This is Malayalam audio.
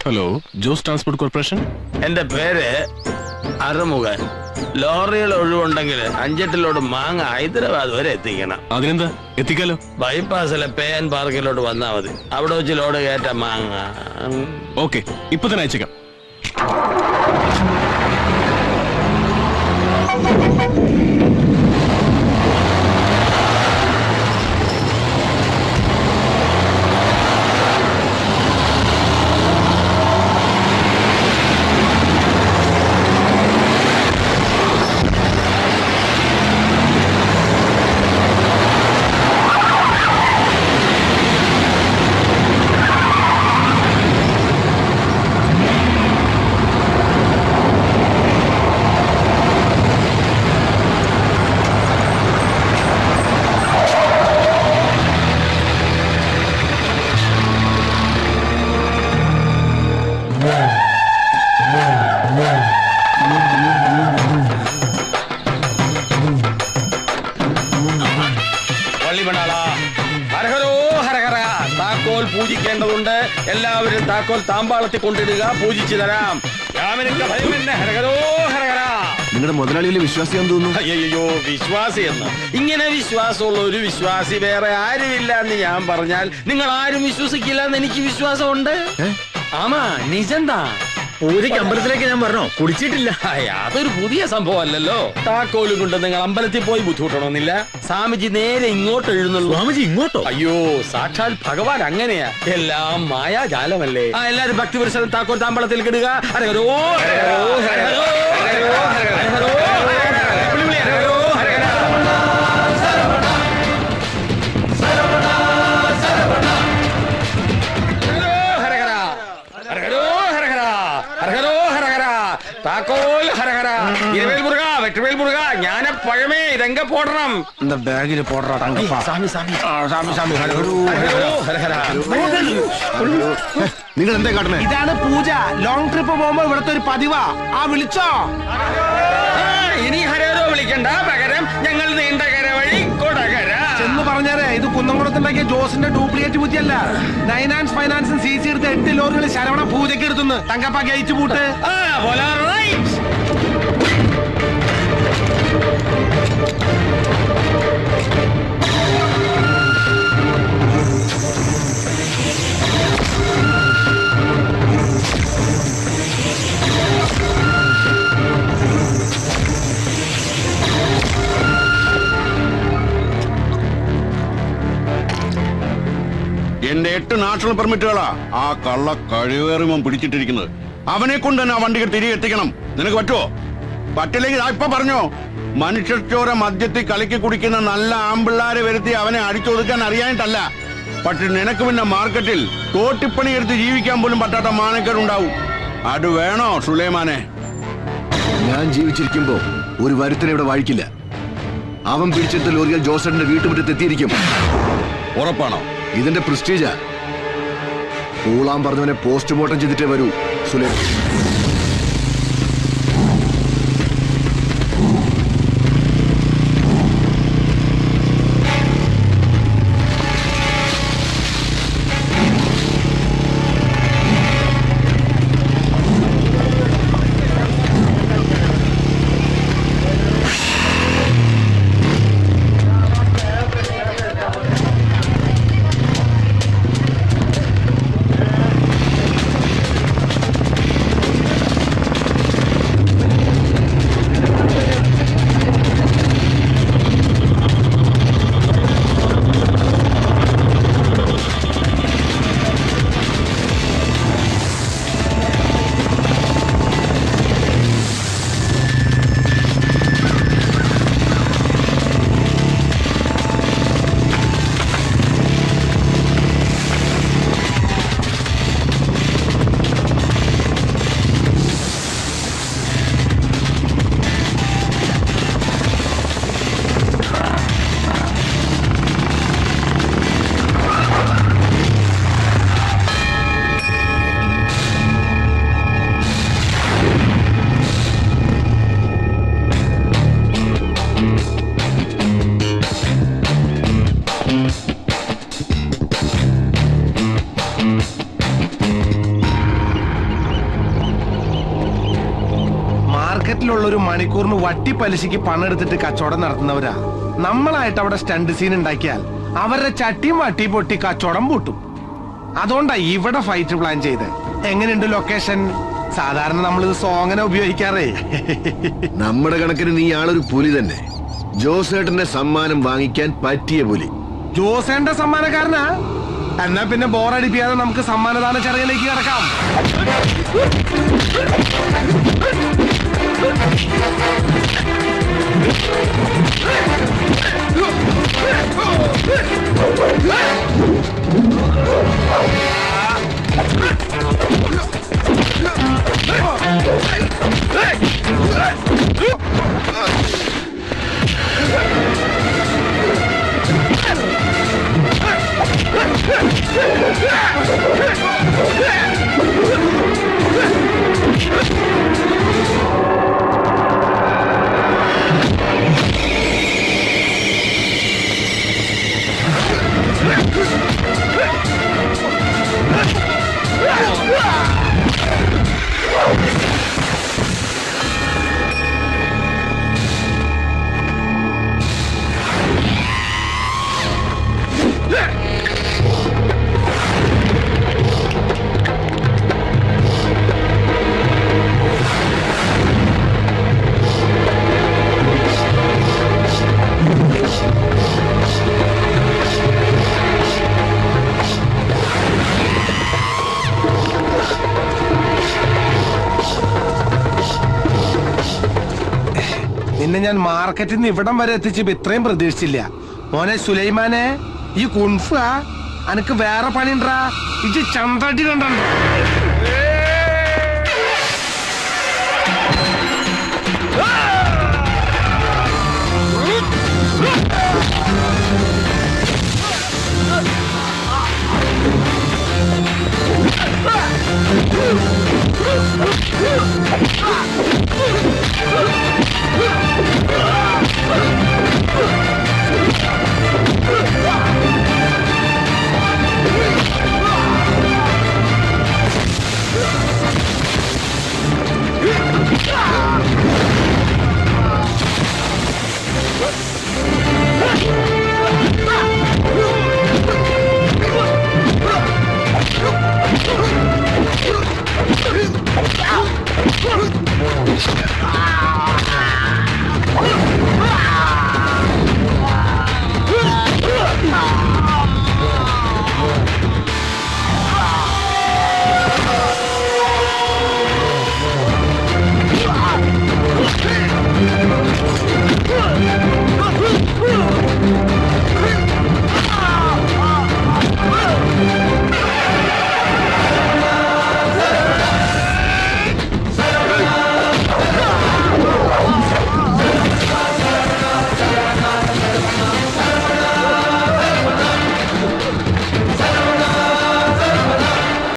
Hello, Jose transport corporation. എന്റെ പേര് അറുമുഖൻ. ലോറികൾ ഒഴിവുണ്ടെങ്കിൽ 5-8 ലോഡ് മാങ്ങ ഹൈദരാബാദ് വരെ എത്തിക്കണം. അതിനെന്താ, എത്തിക്കാലോ. ബൈപ്പാസിലെ പേൻ പാർക്കിലോട്ട് വന്നാൽ മതി. അവിടെ വെച്ച് ലോഡ് കയറ്റ മാങ്ങ. ഓക്കെ, ഇപ്പൊ തന്നെ അയച്ചേക്കാം. താക്കോൽ പൂജിക്കേണ്ടതുണ്ട്. എല്ലാവരും താക്കോൽ താമ്പാളത്തിൽ കൊണ്ടിടുക. പൂജിച്ചു തരാം. നിങ്ങളുടെ മുതലാളിയിലെ വിശ്വാസിയാന്ന് തോന്നുന്നു. അയ്യോ, വിശ്വാസി എന്ന് ഇങ്ങനെ വിശ്വാസമുള്ള ഒരു വിശ്വാസി വേറെ ആരുമില്ല എന്ന് ഞാൻ പറഞ്ഞാൽ നിങ്ങൾ ആരും വിശ്വസിക്കില്ല എന്ന് എനിക്ക് വിശ്വാസമുണ്ട്. ആമാ, നിജന്താ. പൂജയ്ക്ക് അമ്പലത്തിലേക്ക് ഞാൻ പറഞ്ഞോ, കുടിച്ചിട്ടില്ല. അതൊരു പുതിയ സംഭവം അല്ലല്ലോ. താക്കോലും കൊണ്ട് നിങ്ങൾ അമ്പലത്തിൽ പോയി ബുദ്ധിമുട്ടണമെന്നില്ല. സ്വാമിജി നേരെ ഇങ്ങോട്ട് എഴുന്നള്ളൂ. സ്വാമിജി ഇങ്ങോട്ടോ? അയ്യോ, സാക്ഷാൽ ഭഗവാൻ അങ്ങനെയാ. എല്ലാം മായാജാലമല്ലേ. എല്ലാരും ഭക്തിപുരുഷനും താക്കോൽ താമ്പളത്തിൽ കിടുക. ഹരഹരോ ഹരഹരോ ഹരഹരോ ഹരഹരോ ഹരഹരോ താക്കോൽ ഹരഹര. ഇരുവേൽ മുരുക, വെട്ടുവേൽ മുരുക, ജ്ഞാനപ്പഴമേ ഇതെങ്ക പോടണം. എന്താ ബാഗിൽ പോടറാ? നിങ്ങൾ എന്താ കാട്ടണേ? ഇതാണ് പൂജ. ലോങ് ട്രിപ്പ് പോകുമ്പോ ഇവിടുത്തെ ഒരു പതിവാ. വിളിച്ചോ? ഇനി ഹരഹരോ വിളിക്കണ്ട, പകരം ഞങ്ങൾ നീണ്ട കര വഴി കൊടകര എന്ന് പറഞ്ഞാലേ ഇത് കുന്നംകുളത്തുണ്ടാക്കിയ ജോസിന്റെ ഡ്യൂപ്ലിക്കേറ്റ് ബുദ്ധിയല്ല. നൈനാൻസ് ഫൈനാൻസും CC എടുത്ത് 8 ലോറികൾ ശരവണ പൂജയ്ക്ക് എടുത്തുന്നു. തങ്കപ്പാക്കി അയച്ചു പൂട്ട്. എന്റെ 8 നാഷണൽ പെർമിറ്റുകളാ ആ കള്ള കഴിവേറുമം പിടിച്ചിട്ടിരിക്കുന്നത്. അവനെ കൊണ്ട് തന്നെ ആ വണ്ടികൾ തിരികെ എത്തിക്കണം. നിനക്ക് പറ്റുമോ? പറ്റില്ലെങ്കിൽ ഇപ്പൊ പറഞ്ഞോ. മനുഷ്യച്ചോര മദ്യത്തിൽ കലക്കി കുടിക്കുന്ന നല്ല ആമ്പിള്ളാരെ വരുത്തി അവനെ അടിച്ചൊതുക്കാൻ അറിയാനിട്ടല്ല. പക്ഷെ നിനക്ക് പിന്നെ മാർക്കറ്റിൽ തോട്ടിപ്പണി എടുത്ത് ജീവിക്കാൻ പോലും പറ്റാത്ത മാനക്കേടുണ്ടാവും. അത് വേണോ സുലൈമാനെ? ഞാൻ ജീവിച്ചിരിക്കുമ്പോ ഒരു വരുത്തനെ ഇവിടെ വാഴിക്കില്ല. അവൻ പിടിച്ചെടുത്ത ലോറികൾ ജോസന്റെ വീട്ടുമുറ്റത്ത് എത്തിയിരിക്കും. ഉറപ്പാണോ? ഇതിന്റെ പ്രസ്റ്റീജാ. പൂളാൻ പറഞ്ഞവനെ പോസ്റ്റ്മോർട്ടം ചെയ്തിട്ടേ വരൂ സുലൈമാൻ. പോലുള്ള ഒരു മണിക്കൂറിന് വട്ടി പലിശയ്ക്ക് പണം എടുത്തിട്ട് കച്ചവടം നടത്തുന്നവരാ. നമ്മളായിട്ട് അവിടെ സ്റ്റണ്ട് സീൻ ഉണ്ടാക്കിയാൽ അവരുടെ ചട്ടിയും വട്ടി പൊട്ടി കച്ചവടം പൂട്ടും. അതുകൊണ്ടാ ഇവിടെ ഫൈറ്റ് പ്ലാൻ ചെയ്ത്. എങ്ങനെയുണ്ട് ലൊക്കേഷൻ? സാധാരണ നമ്മളിത് സോങ്ങനെ ഉപയോഗിക്കാറേ. നമ്മുടെ കണക്കിന് നീ ആളൊരു പുലി തന്നെ. ജോസേട്ടന്റെ സമ്മാനം വാങ്ങിക്കാൻ പറ്റിയ പുലി. ജോസേന്റെ സമ്മാനക്കാരനാ? എന്നാ പിന്നെ ബോറടിപ്പിക്കാതെ നമുക്ക് സമ്മാനദാന ചടങ്ങിലേക്ക് കിടക്കാം. നിന്നെ ഞാൻ മാർക്കറ്റിൽ നിന്ന് ഇവിടം വരെ എത്തിച്ചപ്പോ ഇത്രയും പ്രതീക്ഷിച്ചില്ല. മോനെ സുലൈമാനെ, ഈ കുൻഫ അനക്ക് വേറെ പണിണ്ടാ? ഇത് ചന്തടി കണ്ടോ?